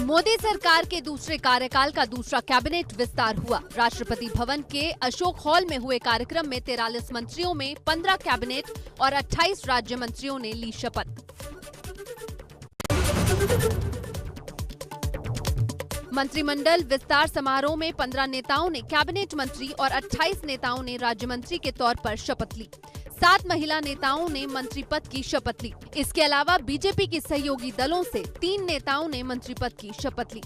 मोदी सरकार के दूसरे कार्यकाल का दूसरा कैबिनेट विस्तार हुआ। राष्ट्रपति भवन के अशोक हॉल में हुए कार्यक्रम में 43 मंत्रियों में 15 कैबिनेट और 28 राज्य मंत्रियों ने ली शपथ। मंत्रिमंडल विस्तार समारोह में 15 नेताओं ने कैबिनेट मंत्री और 28 नेताओं ने राज्य मंत्री के तौर पर शपथ ली। 7 महिला नेताओं ने मंत्री पद की शपथ ली। इसके अलावा बीजेपी के सहयोगी दलों से 3 नेताओं ने मंत्री पद की शपथ ली।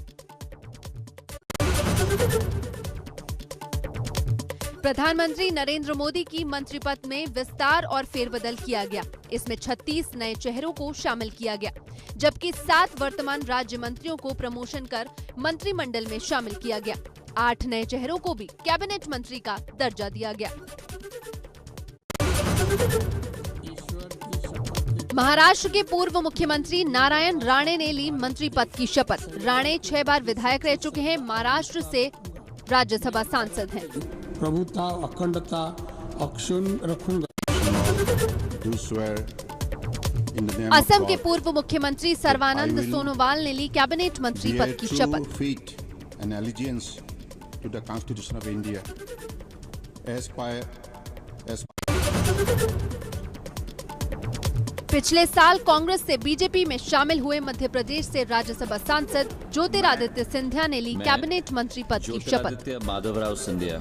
प्रधानमंत्री नरेंद्र मोदी की मंत्री पद में विस्तार और फेरबदल किया गया। इसमें 36 नए चेहरों को शामिल किया गया, जबकि 7 वर्तमान राज्य मंत्रियों को प्रमोशन कर मंत्रिमंडल में शामिल किया गया। 8 नए चेहरों को भी कैबिनेट मंत्री का दर्जा दिया गया। महाराष्ट्र के पूर्व मुख्यमंत्री नारायण राणे ने ली मंत्री पद की शपथ। राणे 6 बार विधायक रह चुके हैं। महाराष्ट्र से राज्यसभा सांसद हैं। प्रभुता, अखंडता, अक्षुण्ण रखूंगा। असम के पूर्व मुख्यमंत्री सर्बानंद सोनोवाल ने ली कैबिनेट मंत्री पद की शपथ। पिछले साल कांग्रेस से बीजेपी में शामिल हुए मध्य प्रदेश से राज्यसभा सांसद ज्योतिरादित्य सिंधिया ने ली कैबिनेट मंत्री पद की शपथ। ज्योतिरादित्य माधवराव सिंधिया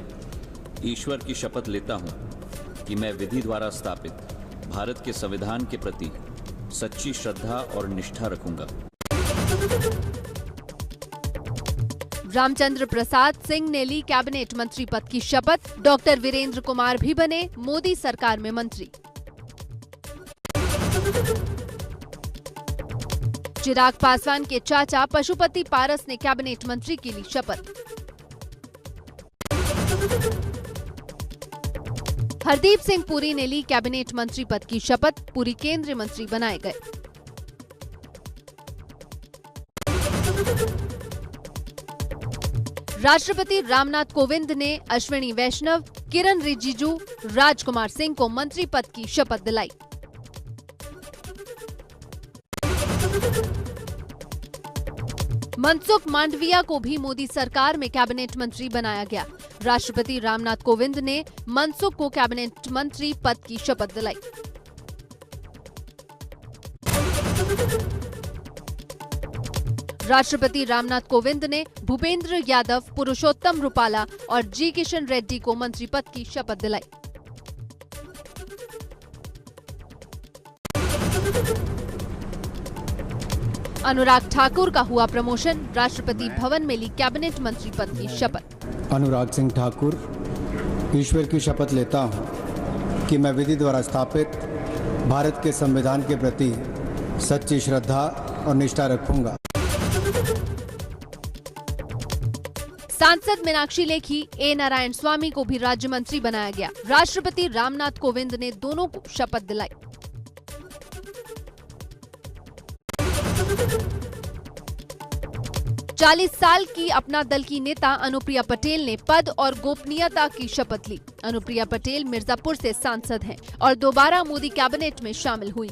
ईश्वर की शपथ लेता हूं कि मैं विधि द्वारा स्थापित भारत के संविधान के प्रति सच्ची श्रद्धा और निष्ठा रखूंगा। रामचंद्र प्रसाद सिंह ने ली कैबिनेट मंत्री पद की शपथ। डॉक्टर वीरेंद्र कुमार भी बने मोदी सरकार में मंत्री। चिराग पासवान के चाचा पशुपति पारस ने कैबिनेट मंत्री की ली शपथ। हरदीप सिंह पुरी ने ली कैबिनेट मंत्री पद की शपथ। पुरी केंद्रीय मंत्री बनाए गए। राष्ट्रपति रामनाथ कोविंद ने अश्विनी वैष्णव, किरण रिजिजू, राजकुमार सिंह को मंत्री पद की शपथ दिलाई। मनसुख मांडविया को भी मोदी सरकार में कैबिनेट मंत्री बनाया गया। राष्ट्रपति रामनाथ कोविंद ने मनसुख को कैबिनेट मंत्री पद की शपथ दिलाई। राष्ट्रपति रामनाथ कोविंद ने भूपेंद्र यादव, पुरुषोत्तम रुपाला और जी किशन रेड्डी को मंत्री पद की शपथ दिलाई। अनुराग ठाकुर का हुआ प्रमोशन। राष्ट्रपति भवन में ली कैबिनेट मंत्री पद की शपथ। अनुराग सिंह ठाकुर ईश्वर की शपथ लेता हूं कि मैं विधि द्वारा स्थापित भारत के संविधान के प्रति सच्ची श्रद्धा और निष्ठा रखूंगा। सांसद मीनाक्षी लेखी, ए नारायण स्वामी को भी राज्य मंत्री बनाया गया। राष्ट्रपति रामनाथ कोविंद ने दोनों को शपथ दिलाई। चालीस साल की अपना दल की नेता अनुप्रिया पटेल ने पद और गोपनीयता की शपथ ली। अनुप्रिया पटेल मिर्जापुर से सांसद हैं और दोबारा मोदी कैबिनेट में शामिल हुई।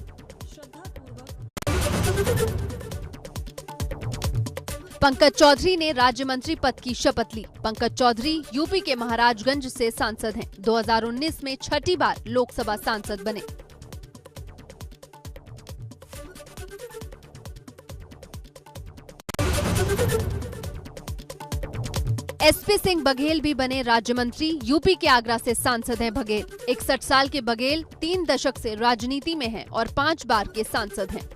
पंकज चौधरी ने राज्य मंत्री पद की शपथ ली। पंकज चौधरी यूपी के महाराजगंज से सांसद हैं। 2019 में 6ठी बार लोकसभा सांसद बने। एसपी सिंह बघेल भी बने राज्य मंत्री। यूपी के आगरा से सांसद हैं बघेल। 61 साल के बघेल 3 दशक से राजनीति में हैं और 5 बार के सांसद हैं।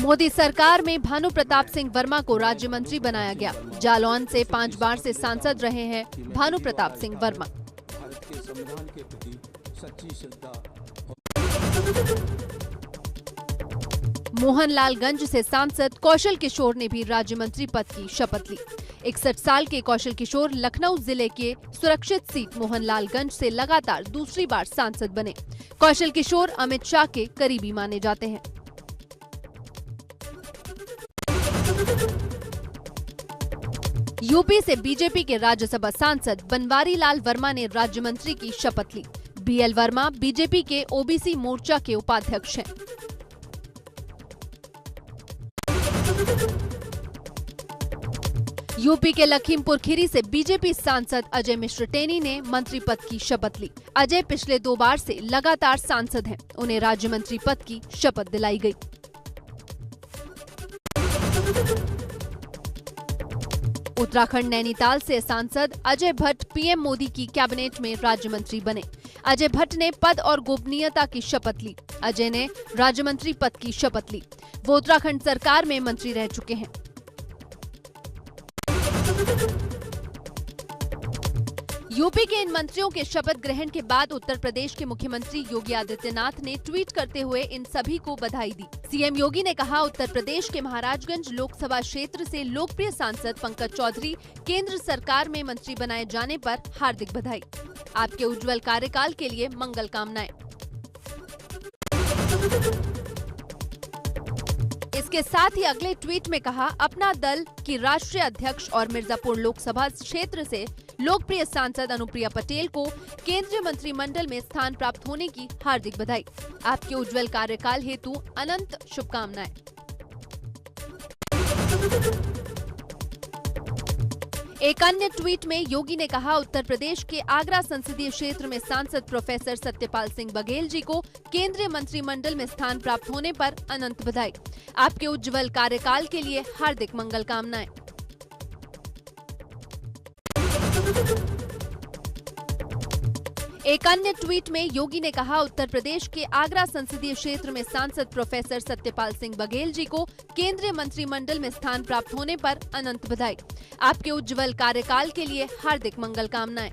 मोदी सरकार में भानु प्रताप सिंह वर्मा को राज्य मंत्री बनाया गया। जालौन से 5 बार से सांसद रहे हैं भानु प्रताप सिंह वर्मा। भारत के संविधान के प्रति सच्ची श्रद्धा। मोहनलालगंज से सांसद कौशल किशोर ने भी राज्य मंत्री पद की शपथ ली। 61 साल के कौशल किशोर लखनऊ जिले के सुरक्षित सीट मोहनलालगंज से लगातार दूसरी बार सांसद बने। कौशल किशोर अमित शाह के करीबी माने जाते हैं। यूपी से बीजेपी के राज्यसभा सांसद बनवारी लाल वर्मा ने राज्य मंत्री की शपथ ली। बीएल वर्मा बीजेपी के ओबीसी मोर्चा के उपाध्यक्ष हैं। यूपी के लखीमपुर खीरी से बीजेपी सांसद अजय मिश्र टेनी ने मंत्री पद की शपथ ली। अजय पिछले 2 बार से लगातार सांसद हैं। उन्हें राज्य मंत्री पद की शपथ दिलाई गई। उत्तराखंड नैनीताल से सांसद अजय भट्ट पीएम मोदी की कैबिनेट में राज्य मंत्री बने। अजय भट्ट ने पद और गोपनीयता की शपथ ली। अजय ने राज्य मंत्री पद की शपथ ली। वो उत्तराखंड सरकार में मंत्री रह चुके हैं। यूपी के इन मंत्रियों के शपथ ग्रहण के बाद उत्तर प्रदेश के मुख्यमंत्री योगी आदित्यनाथ ने ट्वीट करते हुए इन सभी को बधाई दी। सीएम योगी ने कहा, उत्तर प्रदेश के महाराजगंज लोकसभा क्षेत्र से लोकप्रिय सांसद पंकज चौधरी केंद्र सरकार में मंत्री बनाए जाने पर हार्दिक बधाई। आपके उज्जवल कार्यकाल के लिए मंगल कामनाएं। इसके साथ ही अगले ट्वीट में कहा, अपना दल की राष्ट्रीय अध्यक्ष और मिर्जापुर लोकसभा क्षेत्र से लोकप्रिय सांसद अनुप्रिया पटेल को केंद्रीय मंत्रिमंडल में स्थान प्राप्त होने की हार्दिक बधाई। आपके उज्जवल कार्यकाल हेतु अनंत शुभकामनाएं। एक अन्य ट्वीट में योगी ने कहा, उत्तर प्रदेश के आगरा संसदीय क्षेत्र में सांसद प्रोफेसर सत्यपाल सिंह बघेल जी को केंद्रीय मंत्रिमंडल में स्थान प्राप्त होने पर अनंत बधाई। आपके उज्जवल कार्यकाल के लिए हार्दिक मंगल कामनाएं। एक अन्य ट्वीट में योगी ने कहा, उत्तर प्रदेश के आगरा संसदीय क्षेत्र में सांसद प्रोफेसर सत्यपाल सिंह बघेल जी को केंद्रीय मंत्रिमंडल में स्थान प्राप्त होने पर अनंत बधाई। आपके उज्जवल कार्यकाल के लिए हार्दिक मंगल कामनाएं।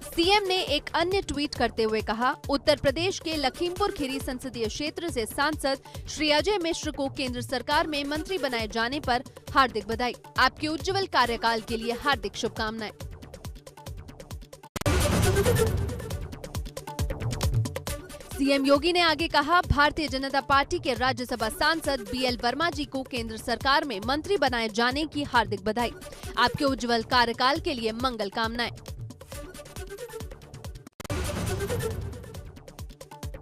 सीएम ने एक अन्य ट्वीट करते हुए कहा, उत्तर प्रदेश के लखीमपुर खीरी संसदीय क्षेत्र से सांसद श्री अजय मिश्र को केंद्र सरकार में मंत्री बनाए जाने पर हार्दिक बधाई। आपके उज्जवल कार्यकाल के लिए हार्दिक शुभकामनाएं। सीएम योगी ने आगे कहा, भारतीय जनता पार्टी के राज्यसभा सांसद बीएल वर्मा जी को केंद्र सरकार में मंत्री बनाए जाने की हार्दिक बधाई। आपके उज्जवल कार्यकाल के लिए मंगल कामनाएं।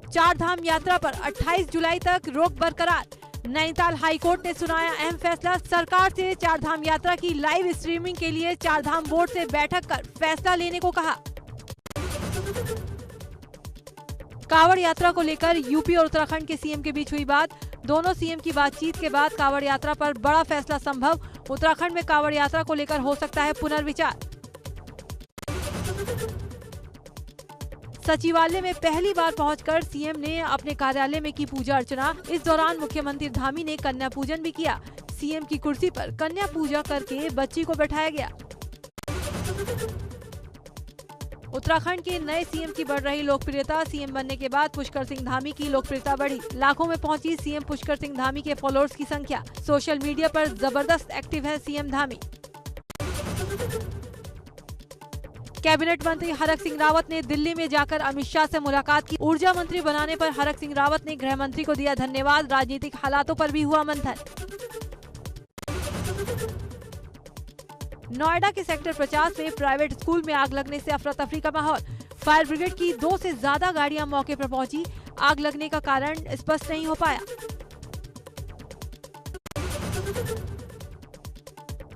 चार धाम यात्रा पर 28 जुलाई तक रोक बरकरार। नैनीताल हाईकोर्ट ने सुनाया अहम फैसला। सरकार से चार धाम यात्रा की लाइव स्ट्रीमिंग के लिए चार धाम बोर्ड से बैठक कर फैसला लेने को कहा। कांवड़ यात्रा को लेकर यूपी और उत्तराखंड के सीएम के बीच हुई बात। दोनों सीएम की बातचीत के बाद कांवड़ यात्रा पर बड़ा फैसला संभव। उत्तराखंड में कांवड़ यात्रा को लेकर हो सकता है पुनर्विचार। सचिवालय में पहली बार पहुंचकर सीएम ने अपने कार्यालय में की पूजा अर्चना। इस दौरान मुख्यमंत्री धामी ने कन्या पूजन भी किया। सीएम की कुर्सी पर कन्या पूजा करके बच्ची को बैठाया गया। उत्तराखंड के नए सीएम की बढ़ रही लोकप्रियता। सीएम बनने के बाद पुष्कर सिंह धामी की लोकप्रियता बढ़ी। लाखों में पहुंची सीएम पुष्कर सिंह धामी के फॉलोअर्स की संख्या। सोशल मीडिया पर जबरदस्त एक्टिव है सीएम धामी। कैबिनेट मंत्री हरक सिंह रावत ने दिल्ली में जाकर अमित शाह से मुलाकात की। ऊर्जा मंत्री बनाने पर हरक सिंह रावत ने गृह मंत्री को दिया धन्यवाद। राजनीतिक हालातों पर भी हुआ मंथन। नोएडा के सेक्टर 50 में प्राइवेट स्कूल में आग लगने से अफरा तफरी का माहौल। फायर ब्रिगेड की 2 से ज्यादा गाड़ियां मौके पर पहुंची। आग लगने का कारण स्पष्ट नहीं हो पाया।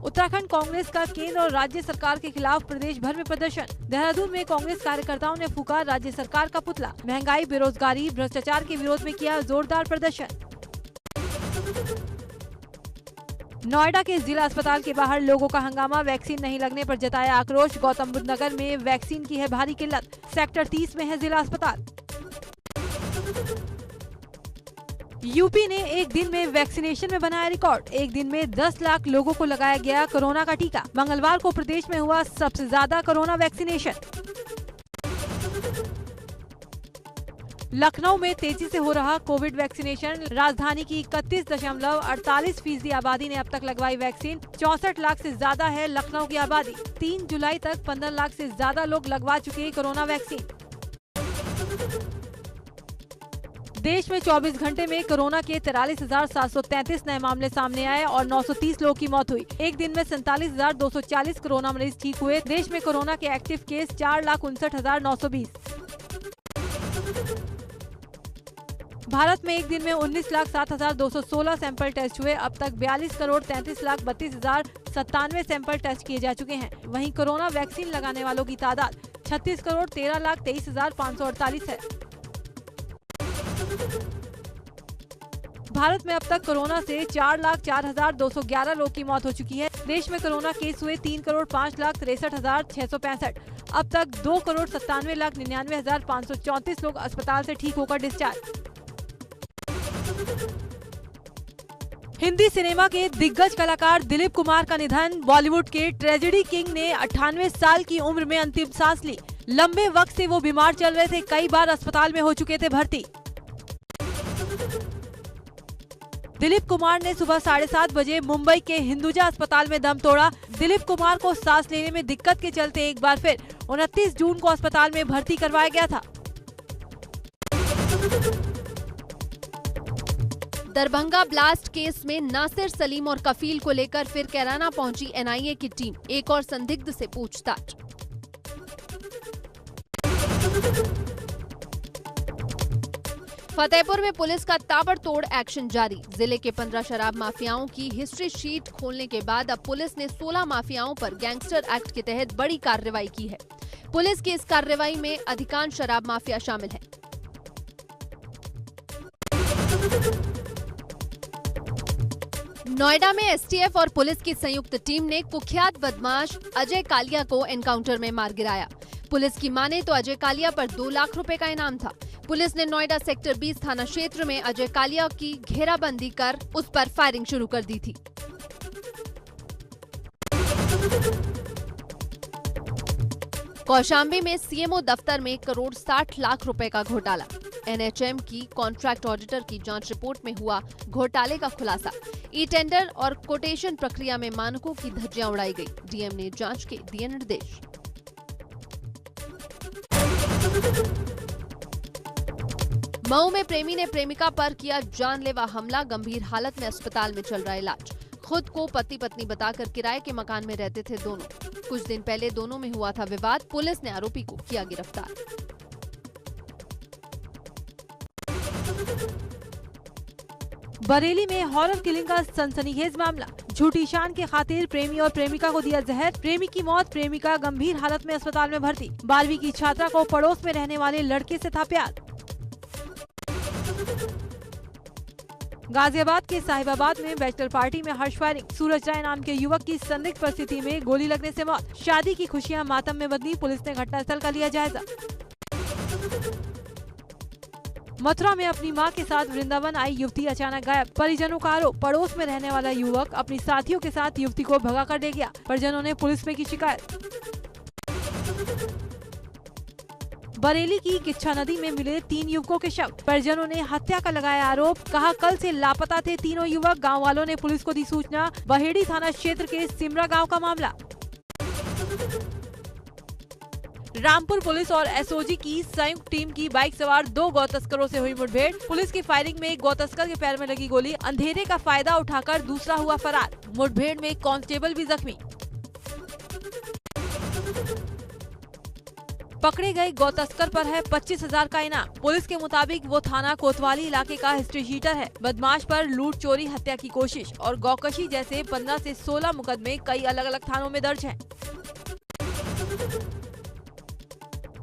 उत्तराखंड कांग्रेस का केंद्र और राज्य सरकार के खिलाफ प्रदेश भर में प्रदर्शन। देहरादून में कांग्रेस कार्यकर्ताओं ने फूका राज्य सरकार का पुतला। महंगाई, बेरोजगारी, भ्रष्टाचार के विरोध में किया जोरदार प्रदर्शन। नोएडा के जिला अस्पताल के बाहर लोगों का हंगामा। वैक्सीन नहीं लगने पर जताया आक्रोश। गौतम बुद्ध नगर में वैक्सीन की है भारी किल्लत। सेक्टर 30 में है जिला अस्पताल। यूपी ने एक दिन में वैक्सीनेशन में बनाया रिकॉर्ड। एक दिन में 10 लाख लोगों को लगाया गया कोरोना का टीका। मंगलवार को प्रदेश में हुआ सबसे ज्यादा कोरोना वैक्सीनेशन। लखनऊ में तेजी से हो रहा कोविड वैक्सीनेशन। राजधानी की 31.48% आबादी ने अब तक लगवाई वैक्सीन। 64 लाख से ज्यादा है लखनऊ की आबादी। 3 जुलाई तक 15 लाख से ज्यादा लोग लगवा चुके कोरोना वैक्सीन। देश में 24 घंटे में कोरोना के 43,733 नए मामले सामने आए और 930 लोगों की मौत हुई। एक दिन में 47,240 कोरोना मरीज ठीक हुए। देश में कोरोना के एक्टिव केस 4,59,920। भारत में एक दिन में 19,07,216 सैंपल टेस्ट हुए। अब तक 42,33,32,097 सैंपल टेस्ट किए जा चुके हैं। वहीं कोरोना वैक्सीन लगाने वालों की तादाद 36,13,23,548 है। भारत में अब तक कोरोना से 4,04,211 लोगों की मौत हो चुकी है। देश में कोरोना केस हुए 3,05,63,665। अब तक 2,97,99,534 लोग अस्पताल से ठीक होकर डिस्चार्ज। हिंदी सिनेमा के दिग्गज कलाकार दिलीप कुमार का निधन। बॉलीवुड के ट्रेजेडी किंग ने 98 साल की उम्र में अंतिम सांस ली। लंबे वक्त से वो बीमार चल रहे थे, कई बार अस्पताल में हो चुके थे भर्ती। दिलीप कुमार ने सुबह 7:30 बजे मुंबई के हिंदुजा अस्पताल में दम तोड़ा। दिलीप कुमार को सांस लेने में दिक्कत के चलते एक बार फिर 29 जून को अस्पताल में भर्ती करवाया गया था। दरभंगा ब्लास्ट केस में नासिर, सलीम और कफील को लेकर फिर कैराना पहुंची एनआईए की टीम। एक और संदिग्ध से पूछताछ। फतेहपुर में पुलिस का ताबड़तोड़ एक्शन जारी। जिले के 15 शराब माफियाओं की हिस्ट्री शीट खोलने के बाद अब पुलिस ने 16 माफियाओं पर गैंगस्टर एक्ट के तहत बड़ी कार्रवाई की है। पुलिस की इस कार्रवाई में अधिकांश शराब माफिया शामिल हैं। नोएडा में एसटीएफ और पुलिस की संयुक्त टीम ने कुख्यात बदमाश अजय कालिया को एनकाउंटर में मार गिराया। पुलिस की माने तो अजय कालिया पर 2 लाख रुपए का इनाम था। पुलिस ने नोएडा सेक्टर 20 थाना क्षेत्र में अजय कालिया की घेराबंदी कर उस पर फायरिंग शुरू कर दी थी। कौशाम्बी में सीएमओ दफ्तर में 1,60 लाख रुपए का घोटाला। एनएचएम की कॉन्ट्रैक्ट ऑडिटर की जांच रिपोर्ट में हुआ घोटाले का खुलासा। ई टेंडर और कोटेशन प्रक्रिया में मानकों की धज्जियां उड़ाई गई। डीएम ने जांच के दिए निर्देश। मऊ में प्रेमी ने प्रेमिका पर किया जानलेवा हमला। गंभीर हालत में अस्पताल में चल रहा इलाज। खुद को पति पत्नी बताकर किराए के मकान में रहते थे दोनों। कुछ दिन पहले दोनों में हुआ था विवाद। पुलिस ने आरोपी को किया गिरफ्तार। बरेली में हॉरर किलिंग का सनसनीखेज मामला। झूठी शान के खातिर प्रेमी और प्रेमिका को दिया जहर। प्रेमी की मौत, प्रेमिका गंभीर हालत में अस्पताल में भर्ती। 12वीं की छात्रा को पड़ोस में रहने वाले लड़के से था प्यार। गाजियाबाद के साहिबाबाद में बैचलर पार्टी में हर्ष फायरिंग। सूरज राय नाम के युवक की संदिग्ध परिस्थिति में गोली लगने से मौत। शादी की खुशियां मातम में बदली। पुलिस ने घटनास्थल का लिया जायजा। मथुरा में अपनी मां के साथ वृंदावन आई युवती अचानक गायब। परिजनों का आरोप, पड़ोस में रहने वाला युवक अपनी साथियों के साथ युवती को भगा कर ले गया। परिजनों ने पुलिस में की शिकायत। बरेली की किच्छा नदी में मिले 3 युवकों के शव। परिजनों ने हत्या का लगाया आरोप। कहा कल से लापता थे तीनों युवक। गांव वालों ने पुलिस को दी सूचना। बहेड़ी थाना क्षेत्र के सिमरा गांव का मामला। रामपुर पुलिस और एसओजी की संयुक्त टीम की बाइक सवार 2 गौ तस्करों से हुई मुठभेड़। पुलिस की फायरिंग में एक गौ तस्कर के पैर में लगी गोली। अंधेरे का फायदा उठाकर दूसरा हुआ फरार। मुठभेड़ में कांस्टेबल भी जख्मी। पकड़े गए गौ तस्कर पर है 25,000 का इनाम। पुलिस के मुताबिक वो थाना कोतवाली इलाके का हिस्ट्री शीटर है। बदमाश पर लूट, चोरी, हत्या की कोशिश और गौकशी जैसे 15 से 16 मुकदमे कई अलग अलग थानों में दर्ज हैं।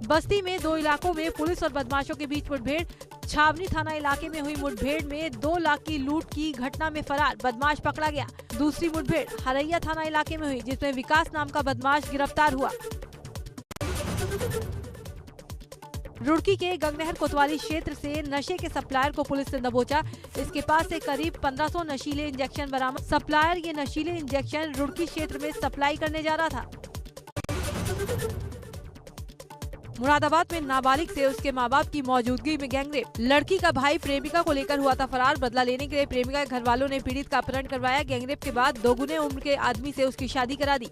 बस्ती में 2 इलाकों में पुलिस और बदमाशों के बीच मुठभेड़। छावनी थाना इलाके में हुई मुठभेड़ में 2 लाख की लूट की घटना में फरार बदमाश पकड़ा गया। दूसरी मुठभेड़ हरैया थाना इलाके में हुई, जिसमें विकास नाम का बदमाश गिरफ्तार हुआ। रुड़की के गंगनहर कोतवाली क्षेत्र से नशे के सप्लायर को पुलिस ने दबोचा। इसके पास से करीब 1500 नशीले इंजेक्शन बरामद। सप्लायर ये नशीले इंजेक्शन रुड़की क्षेत्र में सप्लाई करने जा रहा था। मुरादाबाद में नाबालिग से उसके माँ बाप की मौजूदगी में गैंगरेप। लड़की का भाई प्रेमिका को लेकर हुआ था फरार। बदला लेने के लिए प्रेमिका के घर वालों ने पीड़ित का अपहरण करवाया। गैंगरेप के बाद 2 गुने उम्र के आदमी से उसकी शादी करा दी।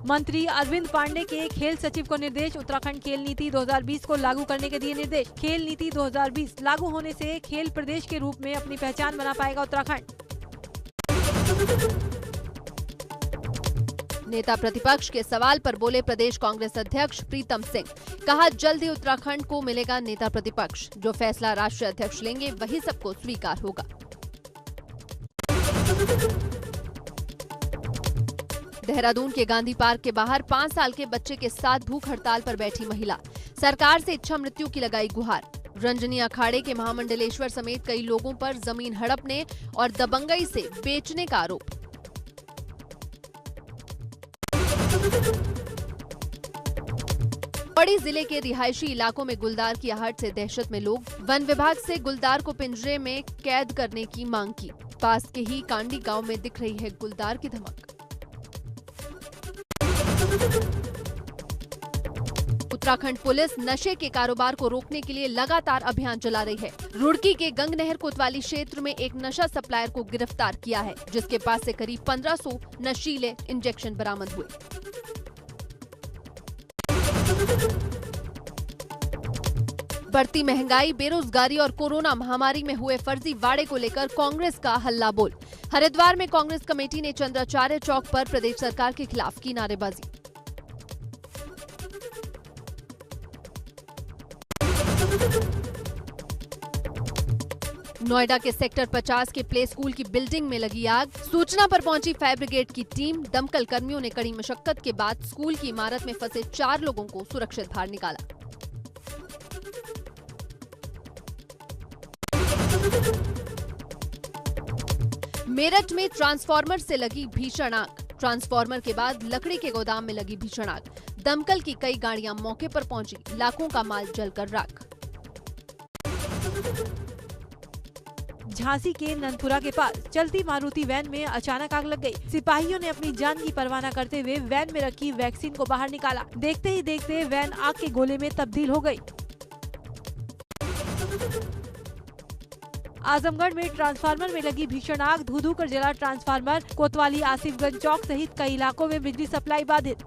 मंत्री अरविंद पांडे के खेल सचिव को निर्देश, उत्तराखंड खेल नीति 2020 को लागू करने के दिए निर्देश। खेल नीति 2020 लागू होने से खेल प्रदेश के रूप में अपनी पहचान बना पाएगा उत्तराखंड। नेता प्रतिपक्ष के सवाल पर बोले प्रदेश कांग्रेस अध्यक्ष प्रीतम सिंह, कहा जल्द ही उत्तराखंड को मिलेगा नेता प्रतिपक्ष, जो फैसला राष्ट्रीय अध्यक्ष लेंगे वही सबको स्वीकार होगा। देहरादून के गांधी पार्क के बाहर 5 साल के बच्चे के साथ भूख हड़ताल पर बैठी महिला, सरकार से इच्छा मृत्यु की लगाई गुहार। रंजनी अखाड़े के महामंडलेश्वर समेत कई लोगों पर जमीन हड़पने और दबंगई से बेचने का आरोप। पौड़ी जिले के रिहायशी इलाकों में गुलदार की आहट से दहशत में लोग, वन विभाग से गुलदार को पिंजरे में कैद करने की मांग की। पास के ही कांडी गांव में दिख रही है गुलदार की धमक। उत्तराखंड पुलिस नशे के कारोबार को रोकने के लिए लगातार अभियान चला रही है। रुड़की के गंगनहर कोतवाली क्षेत्र में एक नशा सप्लायर को गिरफ्तार किया है, जिसके पास से करीब 1500 नशीले इंजेक्शन बरामद हुए। बढ़ती महंगाई, बेरोजगारी और कोरोना महामारी में हुए फर्जीवाड़े को लेकर कांग्रेस का हल्ला बोल। हरिद्वार में कांग्रेस कमेटी ने चंद्राचार्य चौक पर प्रदेश सरकार के खिलाफ की नारेबाजी। नोएडा के सेक्टर 50 के प्ले स्कूल की बिल्डिंग में लगी आग। सूचना पर पहुंची फायर ब्रिगेड की टीम। दमकल कर्मियों ने कड़ी मशक्कत के बाद स्कूल की इमारत में फंसे 4 लोगों को सुरक्षित बाहर निकाला। मेरठ में ट्रांसफार्मर से लगी भीषण आग। ट्रांसफार्मर के बाद लकड़ी के गोदाम में लगी भीषण आग। दमकल की कई गाड़ियां मौके पर पहुंची, लाखों का माल जलकर राख। झांसी के नंदपुरा के पास चलती मारुति वैन में अचानक आग लग गई। सिपाहियों ने अपनी जान की परवाह न करते हुए वैन में रखी वैक्सीन को बाहर निकाला। देखते ही देखते वैन आग के गोले में तब्दील हो गई। आजमगढ़ में ट्रांसफार्मर में लगी भीषण आग। धू-धू कर जला ट्रांसफार्मर। कोतवाली आसिफगंज चौक सहित कई इलाकों में बिजली सप्लाई बाधित।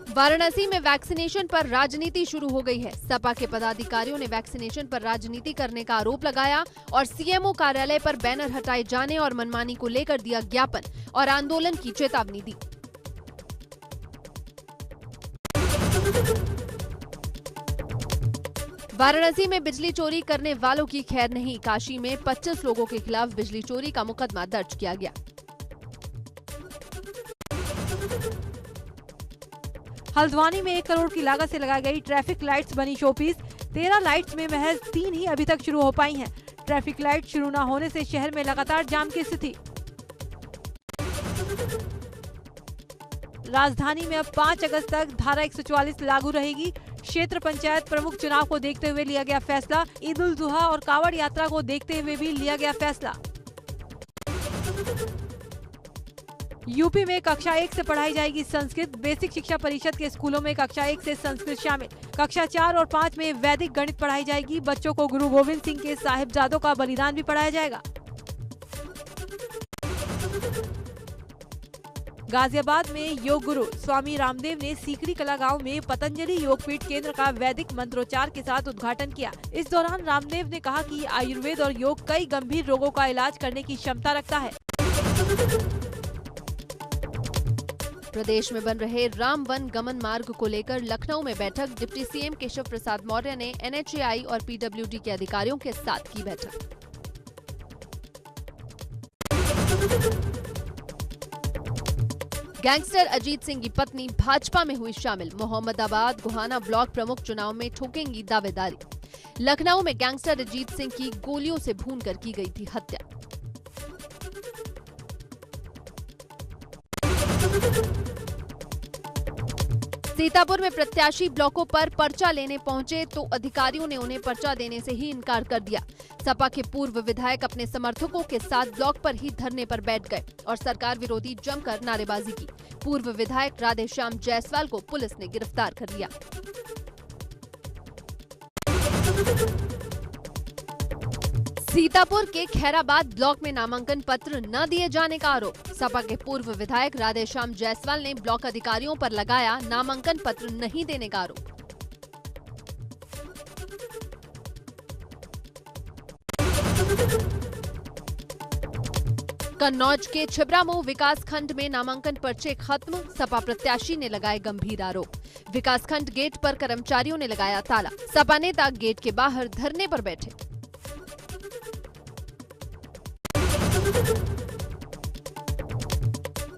वाराणसी में वैक्सीनेशन पर राजनीति शुरू हो गई है। सपा के पदाधिकारियों ने वैक्सीनेशन पर राजनीति करने का आरोप लगाया और सीएमओ कार्यालय पर बैनर हटाए जाने और मनमानी को लेकर दिया ज्ञापन और आंदोलन की चेतावनी दी। वाराणसी में बिजली चोरी करने वालों की खैर नहीं। काशी में 25 लोगों के खिलाफ बिजली चोरी का मुकदमा दर्ज किया गया। हल्द्वानी में 1 करोड़ की लागत से लगाई गई ट्रैफिक लाइट्स बनी शोपीस। 13 लाइट्स में महज 3 ही अभी तक शुरू हो पाई हैं। ट्रैफिक लाइट शुरू न होने से शहर में लगातार जाम की स्थिति। राजधानी में अब 5 अगस्त तक धारा 144 लागू रहेगी। क्षेत्र पंचायत प्रमुख चुनाव को देखते हुए लिया गया फैसला। ईद उल जुहा और कावड़ यात्रा को देखते हुए भी लिया गया फैसला। यूपी में कक्षा 1 से पढ़ाई जाएगी संस्कृत। बेसिक शिक्षा परिषद के स्कूलों में कक्षा 1 से संस्कृत शामिल। कक्षा 4 और 5 में वैदिक गणित पढ़ाई जाएगी। बच्चों को गुरु गोविंद सिंह के साहिबजादों का बलिदान भी पढ़ाया जाएगा। गाजियाबाद में योग गुरु स्वामी रामदेव ने सीकरी कला गांव में पतंजलि योगपीठ केंद्र का वैदिक मंत्रोच्चार के साथ उद्घाटन किया। इस दौरान रामदेव ने कहा कि आयुर्वेद और योग कई गंभीर रोगों का इलाज करने की क्षमता रखता है। प्रदेश में बन रहे राम वन गमन मार्ग को लेकर लखनऊ में बैठक। डिप्टी सीएम केशव प्रसाद मौर्य ने एनएचएआई और पीडब्ल्यूडी के अधिकारियों के साथ की बैठक। गैंगस्टर अजीत सिंह की पत्नी भाजपा में हुई शामिल। मोहम्मदाबाद गोहाना ब्लॉक प्रमुख चुनाव में ठोकेंगी दावेदारी। लखनऊ में गैंगस्टर अजीत सिंह की गोलियों से भूनकर की गई थी हत्या। सीतापुर में प्रत्याशी ब्लॉकों पर पर्चा लेने पहुंचे तो अधिकारियों ने उन्हें पर्चा देने से ही इनकार कर दिया। सपा के पूर्व विधायक अपने समर्थकों के साथ ब्लॉक पर ही धरने पर बैठ गए और सरकार विरोधी जमकर नारेबाजी की। पूर्व विधायक राधेश्याम जायसवाल को पुलिस ने गिरफ्तार कर लिया। सीतापुर के खैराबाद ब्लॉक में नामांकन पत्र न दिए जाने का आरोप। सपा के पूर्व विधायक राधेश्याम जायसवाल ने ब्लॉक अधिकारियों पर लगाया नामांकन पत्र नहीं देने का आरोप। कन्नौज के छिबरामऊ विकास खंड में नामांकन पर्चे खत्म। सपा प्रत्याशी ने लगाए गंभीर आरोप। विकास खंड गेट पर कर्मचारियों ने लगाया ताला। सपा नेता गेट के बाहर धरने पर बैठे।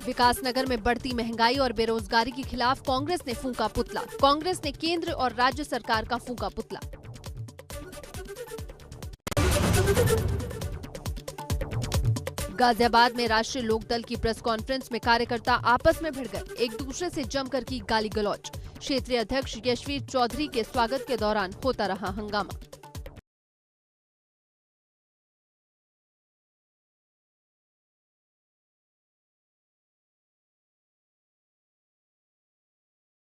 विकासनगर में बढ़ती महंगाई और बेरोजगारी के खिलाफ कांग्रेस ने फूंका पुतला। कांग्रेस ने केंद्र और राज्य सरकार का फूंका पुतला। गाजियाबाद में राष्ट्रीय लोकदल की प्रेस कॉन्फ्रेंस में कार्यकर्ता आपस में भिड़ गए। एक दूसरे से जमकर की गाली गलौज। क्षेत्रीय अध्यक्ष यशवीर चौधरी के स्वागत के दौरान होता रहा हंगामा।